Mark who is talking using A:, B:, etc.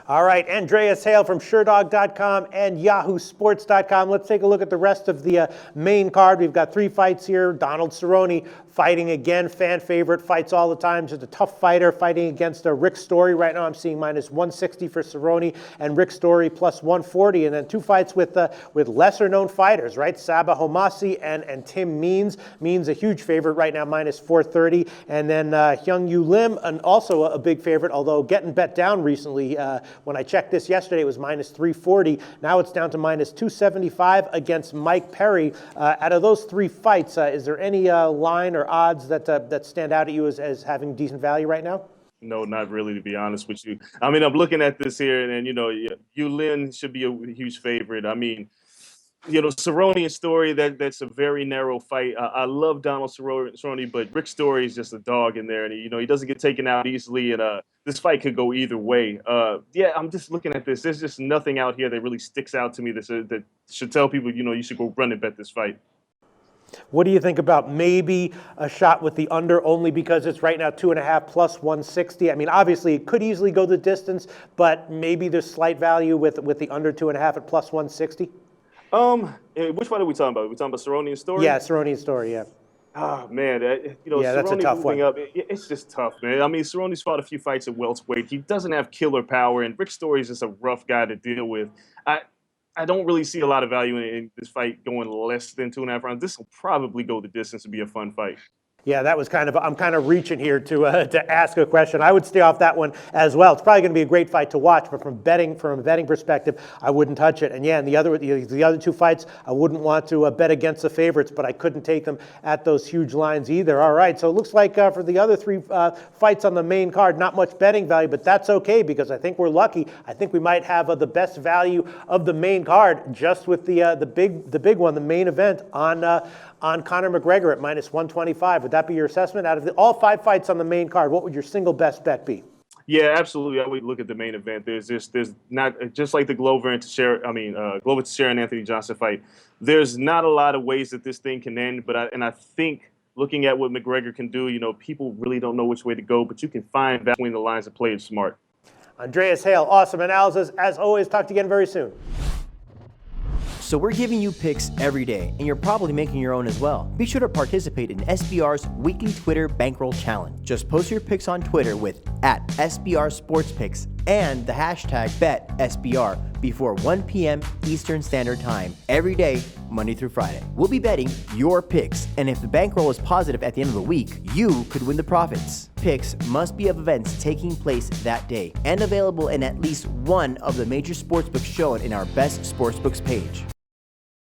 A: All right, Andreas Hale from SureDog.com and YahooSports.com. Let's take a look at the rest of the main card. We've got 3 fights here. Donald Cerrone fighting again, fan favorite, fights all the time. Just a tough fighter fighting against Rick Story. Right now I'm seeing minus 160 for Cerrone and Rick Story plus 140. And then 2 fights with lesser known fighters, right? Sabah Homasi and Tim Means. Means a huge favorite right now, minus 430. And then Hyung Yu Lim, and also a big favorite, although getting bet down recently. When I checked this yesterday, it was minus 340. Now it's down to minus 275 against Mike Perry. Out of those 3 fights, is there any line or odds that stand out at you as having decent value right now?
B: No, not really, to be honest with you. I mean, I'm looking at this here, and Yulin should be a huge favorite. I mean, Cerrone and Story, that's a very narrow fight. I love Donald Cerrone, but Rick Story is just a dog in there, and he doesn't get taken out easily, and this fight could go either way. I'm just looking at this. There's just nothing out here that really sticks out to me that should tell people, you should go run and bet this fight.
A: What do you think about maybe a shot with the under, only because it's right now 2.5 plus 160? I mean, obviously it could easily go the distance, but maybe there's slight value with the under 2.5 at plus 160.
B: Which one are we talking about? Are we talking about Cerrone and Story?
A: Yeah, Cerrone and Story, yeah.
B: Oh, man,
A: yeah, that's a tough one.
B: Up, it's just tough, man. I mean, Cerrone's fought a few fights at welterweight. He doesn't have killer power, and Rick Story is just a rough guy to deal with. I don't really see a lot of value in this fight going less than 2.5 rounds. This will probably go the distance to be a fun fight.
A: Yeah, that was I'm kind of reaching here to ask a question. I would stay off that one as well. It's probably going to be a great fight to watch, but from a betting perspective, I wouldn't touch it. And yeah, and the other 2 fights, I wouldn't want to bet against the favorites, but I couldn't take them at those huge lines either. All right, so it looks like for the other 3 fights on the main card, not much betting value, but that's okay because I think we're lucky. I think we might have the best value of the main card just with the big one, the main event on Conor McGregor at minus 125. Would that be your assessment? Out of all 5 fights on the main card, what would your single best bet be?
B: Yeah, absolutely. I would look at the main event. There's not, just like the Glover and Teixeira and Anthony Johnson fight. There's not a lot of ways that this thing can end, but I think looking at what McGregor can do, people really don't know which way to go, but you can find that between the lines and play it smart.
A: Andreas Hale, awesome analysis. As always, talk to you again very soon.
C: So we're giving you picks every day, and you're probably making your own as well. Be sure to participate in SBR's weekly Twitter Bankroll Challenge. Just post your picks on Twitter with @SBRSportsPicks and the hashtag BetSBR before 1 p.m. Eastern Standard Time every day, Monday through Friday. We'll be betting your picks, and if the bankroll is positive at the end of the week, you could win the profits. Picks must be of events taking place that day and available in at least one of the major sportsbooks shown in our Best Sportsbooks page.